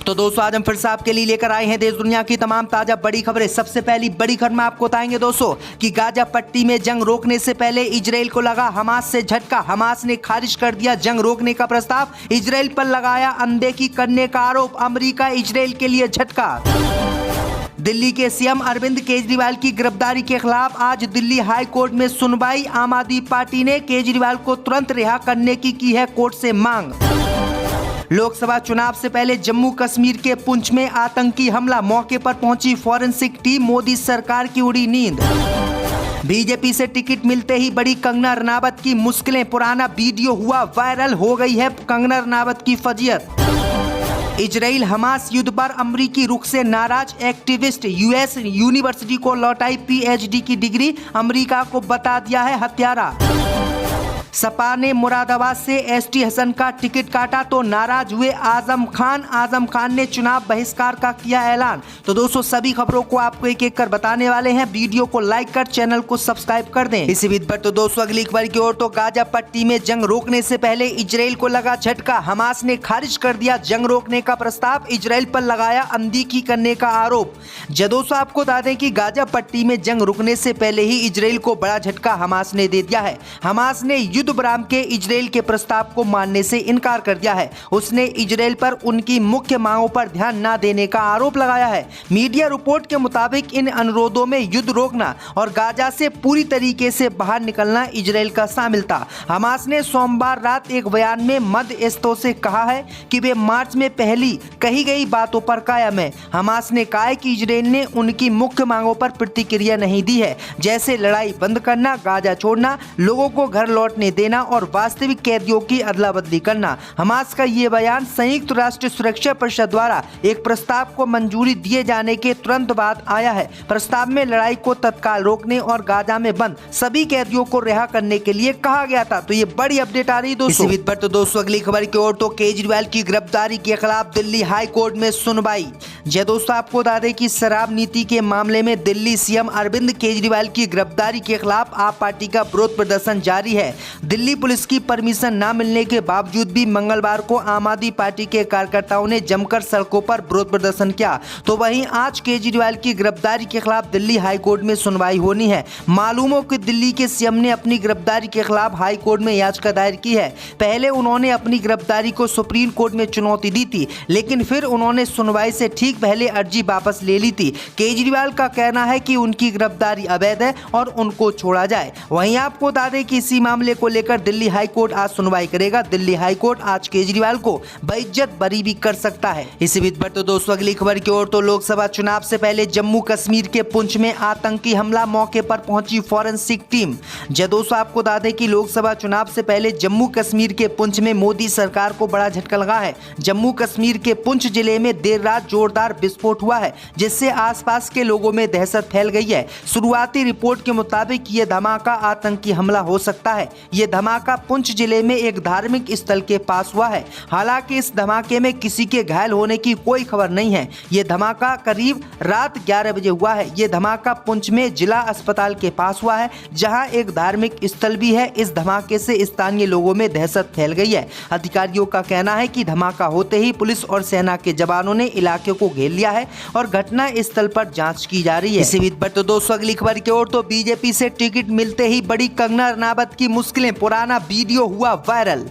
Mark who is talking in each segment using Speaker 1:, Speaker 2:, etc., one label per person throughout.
Speaker 1: तो दोस्तों आज हम फिर से आपके लिए लेकर आए हैं देश दुनिया की तमाम ताजा बड़ी खबरें। सबसे पहली बड़ी खबर में आपको बताएंगे दोस्तों कि गाजा पट्टी में जंग रोकने से पहले इजराइल को लगा हमास से झटका। हमास ने खारिज कर दिया जंग रोकने का प्रस्ताव, इजराइल पर लगाया अनदेखी करने का आरोप। अमेरिका इजराइल के लिए झटका। दिल्ली के सीएम अरविंद केजरीवाल की गिरफ्तारी के खिलाफ आज दिल्ली हाई कोर्ट में सुनवाई। आम आदमी पार्टी ने केजरीवाल को तुरंत रिहा करने की है कोर्ट से मांग। लोकसभा चुनाव से पहले जम्मू कश्मीर के पुंछ में आतंकी हमला, मौके पर पहुंची फॉरेंसिक टीम, मोदी सरकार की उड़ी नींद। बीजेपी से टिकट मिलते ही बड़ी कंगना रनावत की मुश्किलें, पुराना वीडियो हुआ वायरल, हो गई है कंगना रनावत की फजीयत। इजराइल हमास युद्ध पर अमरीकी रुख से नाराज एक्टिविस्ट, यूएस यूनिवर्सिटी को लौटाई पीएचडी की डिग्री, अमरीका को बता दिया है हत्यारा। सपा ने मुरादाबाद से एसटी हसन का टिकट काटा तो नाराज हुए आजम खान ने चुनाव बहिष्कार का किया ऐलान। तो दोस्तों सभी खबरों को आपको एक एक कर बताने वाले हैं, वीडियो को लाइक कर चैनल को सब्सक्राइब कर दें। इसी बीच पर तो दोस्तों अगली खबर की ओर, तो गाजा पट्टी में जंग रोकने से पहले इजराइल को लगा झटका। हमास ने खारिज कर दिया जंग रोकने का प्रस्ताव, इजराइल पर लगाया अनदेखी करने का आरोप। दोस्तों आपको बता दें कि गाजा पट्टी में जंग रुकने से पहले ही इजराइल को बड़ा झटका हमास ने दे दिया है। हमास ने युद्ध विराम के इजराइल के प्रस्ताव को मानने से इनकार कर दिया है। उसने इजराइल पर उनकी मुख्य मांगों पर ध्यान न देने का आरोप लगाया है। मीडिया रिपोर्ट के मुताबिक इन अनुरोधों में युद्ध रोकना और गाजा से पूरी तरीके से बाहर निकलना इजराइल का शामिल था। हमास ने सोमवार रात एक बयान में मध्यस्थों से कहा है कि वे मार्च में पहली कही गई बातों पर कायम है। हमास ने कहा है कि इजराइल ने उनकी मुख्य मांगों पर प्रतिक्रिया नहीं दी है, जैसे लड़ाई बंद करना, गाजा छोड़ना, लोगों को घर लौटने देना और वास्तविक कैदियों की अदला बदली करना। हमास का ये बयान संयुक्त राष्ट्र सुरक्षा परिषद द्वारा एक प्रस्ताव को मंजूरी दिए जाने के तुरंत बाद आया है। प्रस्ताव में लड़ाई को तत्काल रोकने और गाजा में बंद सभी कैदियों को रिहा करने के लिए कहा गया था। तो ये बड़ी अपडेट आ रही है दोस्तों। इसी पर तो दोस्तों अगली खबर की ओर, तो केजरीवाल की गिरफ्तारी के खिलाफ दिल्ली हाई कोर्ट में सुनवाई। दोस्तों आपको बता दें कि शराब नीति के मामले में दिल्ली सीएम अरविंद केजरीवाल की गिरफ्तारी के खिलाफ आप पार्टी का विरोध प्रदर्शन जारी है। दिल्ली पुलिस की परमिशन न मिलने के बावजूद भी मंगलवार को आम आदमी पार्टी के कार्यकर्ताओं ने जमकर सड़कों पर विरोध प्रदर्शन किया। तो वहीं आज केजरीवाल की गिरफ्तारी के खिलाफ दिल्ली हाई कोर्ट में सुनवाई होनी है। मालूम हो कि दिल्ली के सीएम ने अपनी गिरफ्तारी के खिलाफ हाई कोर्ट में याचिका दायर की है। पहले उन्होंने अपनी गिरफ्तारी को सुप्रीम कोर्ट में चुनौती दी थी, लेकिन फिर उन्होंने सुनवाई से ठीक पहले अर्जी वापस ले ली थी। केजरीवाल का कहना है कि उनकी गिरफ्तारी अवैध है और उनको छोड़ा जाए। वहीं आपको बता दें कि इसी मामले को लेकर दिल्ली हाई कोर्ट आज सुनवाई करेगा। दिल्ली हाई कोर्ट आज केजरीवाल को बेइज्जत बरी भी कर सकता है। इसी बीच पर तो दोस्तों अगली खबर की ओर, तो लोकसभा चुनाव से पहले जम्मू कश्मीर के पुंछ में आतंकी हमला, मौके पर पहुंची फॉरेंसिक टीम। दोस्तों आपको बता दें कि लोकसभा चुनाव से पहले जम्मू कश्मीर के पुंछ में मोदी सरकार को बड़ा झटका लगा है। जम्मू कश्मीर के पुंछ जिले में देर रात जोरदार विस्फोट हुआ है, जिससे आसपास के लोगों में दहशत फैल गई है। शुरुआती रिपोर्ट के मुताबिक ये धमाका आतंकी हमला हो सकता है। ये धमाका पुंछ जिले में एक धार्मिक स्थल के पास हुआ है। हालांकि इस धमाके में किसी के घायल होने की कोई खबर नहीं है। ये धमाका करीब रात 11 बजे हुआ है। ये धमाका पुंछ में जिला अस्पताल के पास हुआ है, जहां एक धार्मिक स्थल भी है। इस धमाके से स्थानीय लोगों में दहशत फैल गई है। अधिकारियों का कहना है कि धमाका होते ही पुलिस और सेना के जवानों ने इलाके को घेर लिया है और घटना स्थल पर जांच की जा रही है। इसी बीच पर तो दोस्तों अगली खबर की ओर, तो बीजेपी से टिकट मिलते ही बड़ी कंगना रनावत की मुश्किलें, पुराना वीडियो हुआ वायरल।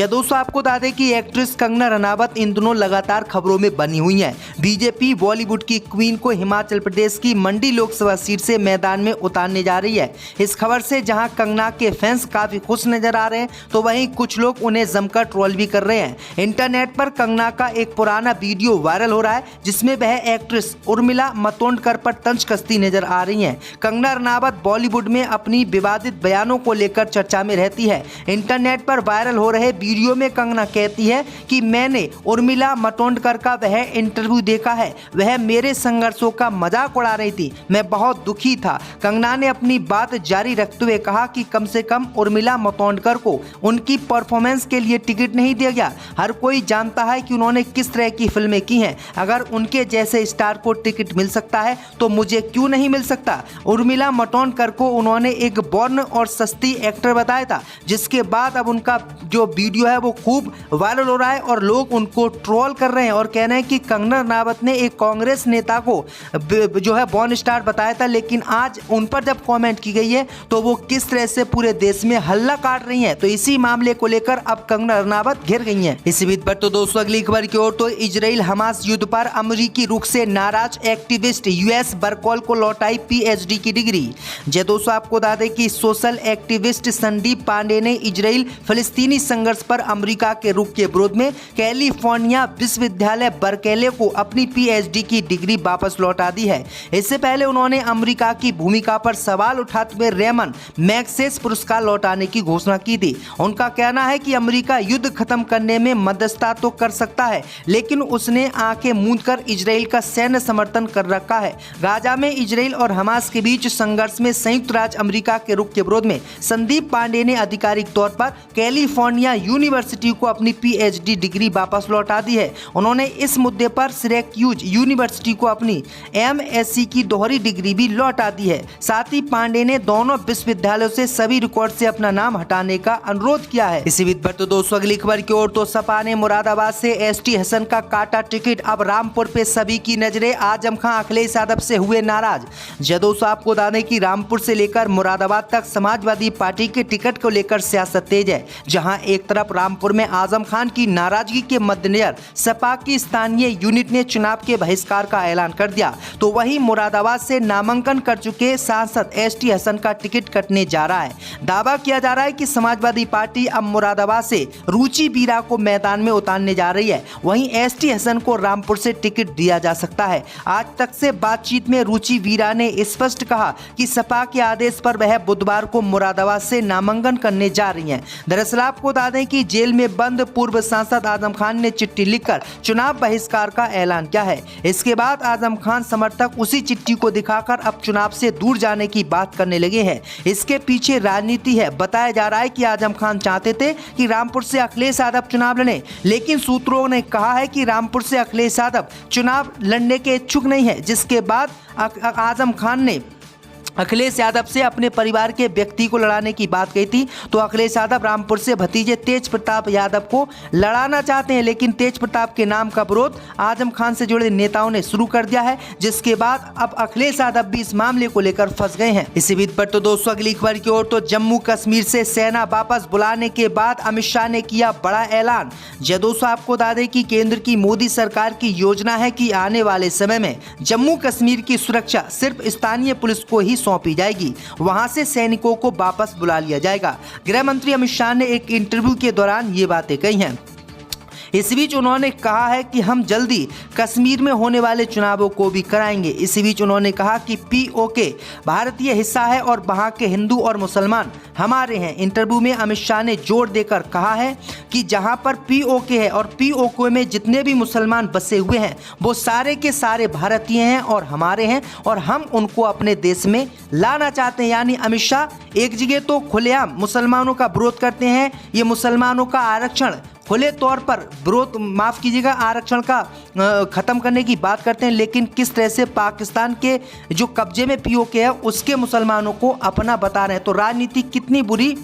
Speaker 1: दोस्तों आपको बता दें कि एक्ट्रेस कंगना रनावत इन दिनों लगातार खबरों में बनी हुई हैं। बीजेपी बॉलीवुड की क्वीन को हिमाचल प्रदेश की मंडी लोकसभा सीट से मैदान में उतारने जा रही है। इस खबर से जहां कंगना के फैंस काफी खुश नजर आ रहे हैं, तो वहीं कुछ लोग उन्हें जमकर ट्रोल भी कर रहे हैं। इंटरनेट पर कंगना का एक पुराना वीडियो वायरल हो रहा है, जिसमें वह एक्ट्रेस उर्मिला मातोंडकर पर तंज कसती नजर आ रही हैं। कंगना रनावत बॉलीवुड में अपनी विवादित बयानों को लेकर चर्चा में रहती है। इंटरनेट पर वायरल हो रहे वीडियो में कंगना कहती है कि मैंने उर्मिला मातोंडकर का वह इंटरव्यू देखा है, वह मेरे संघर्षों का मजाक उड़ा रही थी, मैं बहुत दुखी था। कंगना ने अपनी बात जारी रखते हुए कहा कि कम से कम उर्मिला मातोंडकर को उनकी परफॉर्मेंस के लिए टिकट नहीं दिया गया। हर कोई जानता है कि उन्होंने किस तरह की फिल्में की हैं। अगर उनके जैसे स्टार को टिकट मिल सकता है तो मुझे क्यों नहीं मिल सकता। उर्मिला मातोंडकर को उन्होंने एक बॉर्न और सस्ती एक्टर बताया था। था, जिसके बाद अब उनका जो वीडियो है वो खूब वायरल हो रहा है और लोग उनको ट्रोल कर रहे हैं और कह रहे हैं कि कंगना रनावत ने एक कांग्रेस नेता को जो है बॉर्न स्टार बताया था, लेकिन आज उन पर जब कमेंट की गई है तो वो किस तरह से पूरे देश में हल्ला काट रही हैं। तो इसी मामले को लेकर अब कंगना रनावत घिर गई हैं। इसी बीच पर तो दोस्तों अगली खबर की ओर तो इजराइल हमास युद्ध पर अमेरिकी रुख से नाराज एक्टिविस्ट यूएस बरकौल को लौटाई पीएचडी की डिग्री। जय दोस्तों, आपको बता दें कि सोशल एक्टिविस्ट संदीप पांडे ने इजराइल फिलिस्तीनी संघर्ष पर अमेरिका के रुख के विरोध में कैलिफोर्निया विश्वविद्यालय बरकले को अपनी पीएचडी की डिग्री वापस लौटा दी है। इससे पहले उन्होंने अमेरिका की भूमिका पर सवाल उठाते हुए रेमन मैग्सेसे पुरस्कार लौटाने की घोषणा की थी। उनका कहना है कि अमेरिका युद्ध खत्म करने में मध्यस्थता तो कर सकता है, लेकिन उसने आंखें मूंदकर इजराइल का सैन्य समर्थन कर रखा है। गाजा में इजराइल और हमास के बीच संघर्ष में संयुक्त राज्य अमेरिका के रुख के विरोध में संदीप पांडे ने आधिकारिक तौर पर कैलिफोर्निया यूनिवर्सिटी को अपनी पीएचडी डिग्री वापस लौटा दी है। उन्होंने इस मुद्दे पर सिरैक्यूज यूनिवर्सिटी को अपनी एमएससी की दोहरी डिग्री भी लौटा दी है। साथ ही पांडे ने दोनों विश्वविद्यालयों से सभी रिकॉर्ड से अपना नाम हटाने का अनुरोध किया है। इसी बीच पर तो दोस्तों अगली खबर की ओर तो सपा ने मुरादाबाद से एसटी हसन का काटा टिकट। अब रामपुर पे सभी की नजरें। आजम खान अखिलेश यादव से हुए नाराज। जय दोस्तों, आपको बता दें कि रामपुर से लेकर मुरादाबाद तक समाजवादी पार्टी के टिकट को लेकर सियासत तेज है। जहां एक तरफ रामपुर में आजम खान की नाराजगी के मद्देनजर सपा की स्थानीय यूनिट ने चुनाव के बहिष्कार का ऐलान कर दिया, तो वहीं मुरादाबाद से नामांकन कर चुके सांसद एसटी हसन का टिकट कटने जा रहा है। दावा किया जा रहा है कि समाजवादी पार्टी अब मुरादाबाद से रुचि बीरा को मैदान में उतारने जा रही है। वहीं एसटी हसन को रामपुर से टिकट दिया जा सकता है। आज तक से बातचीत में रुचि बीरा ने स्पष्ट कहा कि सपा के आदेश पर वह बुधवार को मुरादाबाद से नामांकन करने जा रही हैं। दरअसल आपको बता दें कि जेल में बंद पूर्व सांसद आजम खान ने चिट्ठी लिखकर चुनाव बहिष्कार का ऐलान किया है। इसके बाद आजम खान समर्थक उसी चिट्ठी को दिखाकर अब चुनाव से दूर जाने की बात करने लगे हैं। इसके पीछे राजनीति है। बताया जा रहा है कि आजम खान चाहते थे कि रामपुर से अखिलेश यादव चुनाव लड़ें, लेकिन सूत्रों ने कहा है कि रामपुर से अखिलेश यादव चुनाव लड़ने के इच्छुक नहीं है। जिसके बाद आजम खान ने अखिलेश यादव से अपने परिवार के व्यक्ति को लड़ाने की बात कही थी। तो अखिलेश यादव रामपुर से भतीजे तेज प्रताप यादव को लड़ाना चाहते हैं, लेकिन तेज प्रताप के नाम का विरोध आजम खान से जुड़े नेताओं ने शुरू कर दिया है, जिसके बाद अब अखिलेश यादव भी इस मामले को लेकर फंस गए हैं। इसी बीच पर तो दोस्तों अगली खबर की ओर तो जम्मू कश्मीर से सेना वापस बुलाने के बाद अमित शाह ने किया बड़ा ऐलान। जय दोस्तों, आपको बता दें कि केंद्र की मोदी सरकार की योजना है कि आने वाले समय में जम्मू कश्मीर की सुरक्षा सिर्फ स्थानीय पुलिस को ही सौंपी जाएगी। वहां से सैनिकों को वापस बुला लिया जाएगा। गृह मंत्री अमित शाह ने एक इंटरव्यू के दौरान ये बातें कही हैं। इस बीच उन्होंने कहा है कि हम जल्दी कश्मीर में होने वाले चुनावों को भी कराएंगे। इसी बीच उन्होंने कहा कि पीओके भारतीय हिस्सा है और वहां के हिंदू और मुसलमान हमारे हैं। इंटरव्यू में अमित शाह ने जोर देकर कहा है कि जहां पर पीओके है और पीओके में जितने भी मुसलमान बसे हुए हैं वो सारे के सारे भारतीय हैं और हमारे हैं और हम उनको अपने देश में लाना चाहते हैं। यानी अमित शाह एक जगह तो खुलेआम मुसलमानों का विरोध करते हैं, ये मुसलमानों का आरक्षण खुले तौर पर विरोध, माफ कीजिएगा, आरक्षण का खत्म करने की बात करते हैं, लेकिन किस तरह से पाकिस्तान के जो कब्जे में पीओके है उसके मुसलमानों को अपना बता रहे हैं। तो राजनीति कितनी बुरी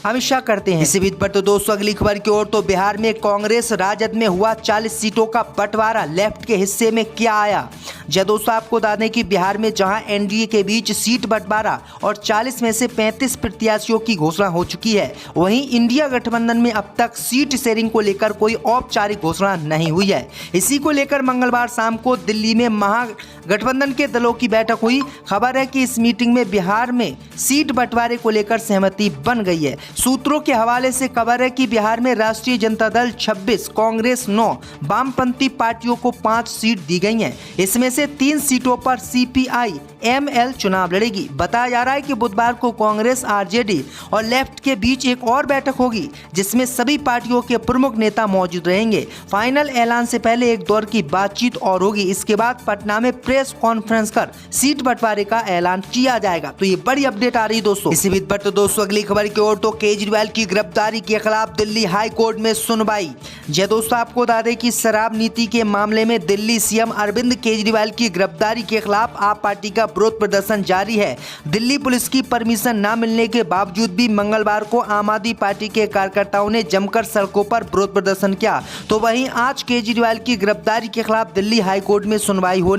Speaker 1: अमित शाह करते हैं। इसी बीच पर तो दोस्तों अगली खबर की ओर तो बिहार में कांग्रेस राजद में हुआ 40 सीटों का बंटवारा, लेफ्ट के हिस्से में क्या आया। जय दोस्तों, आपको बता दें कि बिहार में जहां एनडीए के बीच सीट बंटवारा और 40 में से 35 प्रत्याशियों की घोषणा हो चुकी है, वहीं इंडिया गठबंधन में अब तक सीट शेयरिंग को लेकर कोई औपचारिक घोषणा नहीं हुई है। इसी को लेकर मंगलवार शाम को दिल्ली में महागठबंधन के दलों की बैठक हुई। खबर है कि इस मीटिंग में बिहार में सीट बंटवारे को लेकर सहमति बन गई है। सूत्रों के हवाले से खबर है कि बिहार में राष्ट्रीय जनता दल 26, कांग्रेस 9, वामपंथी पार्टियों को 5 सीट दी गई हैं। इसमें से 3 सीटों पर सीपीआई एमएल चुनाव लड़ेगी। बताया जा रहा है कि बुधवार को कांग्रेस, आरजेडी और लेफ्ट के बीच एक और बैठक होगी जिसमें सभी पार्टियों के प्रमुख नेता मौजूद रहेंगे। फाइनल ऐलान से पहले एक दौर की बातचीत और होगी। इसके बाद पटना में प्रेस प्रेस कॉन्फ्रेंस कर सीट बंटवारे का ऐलान किया जाएगा। तो ये बड़ी अपडेट आ रही है दोस्तों। इसी बीच पर तो दोस्तों अगली खबर की ओर, तो केजरीवाल की गिरफ्तारी के खिलाफ दिल्ली हाई कोर्ट में सुनवाई। जी दोस्तों, आपको बता दें कि शराब नीति के मामले में दिल्ली सीएम अरविंद केजरीवाल की गिरफ्तारी के खिलाफ आप पार्टी का विरोध प्रदर्शन जारी है। दिल्ली पुलिस की परमिशन न मिलने के बावजूद भी मंगलवार को आम आदमी पार्टी के कार्यकर्ताओं ने जमकर सड़कों पर विरोध प्रदर्शन किया। तो वहीं आज केजरीवाल की गिरफ्तारी के खिलाफ दिल्ली हाईकोर्ट में सुनवाई होने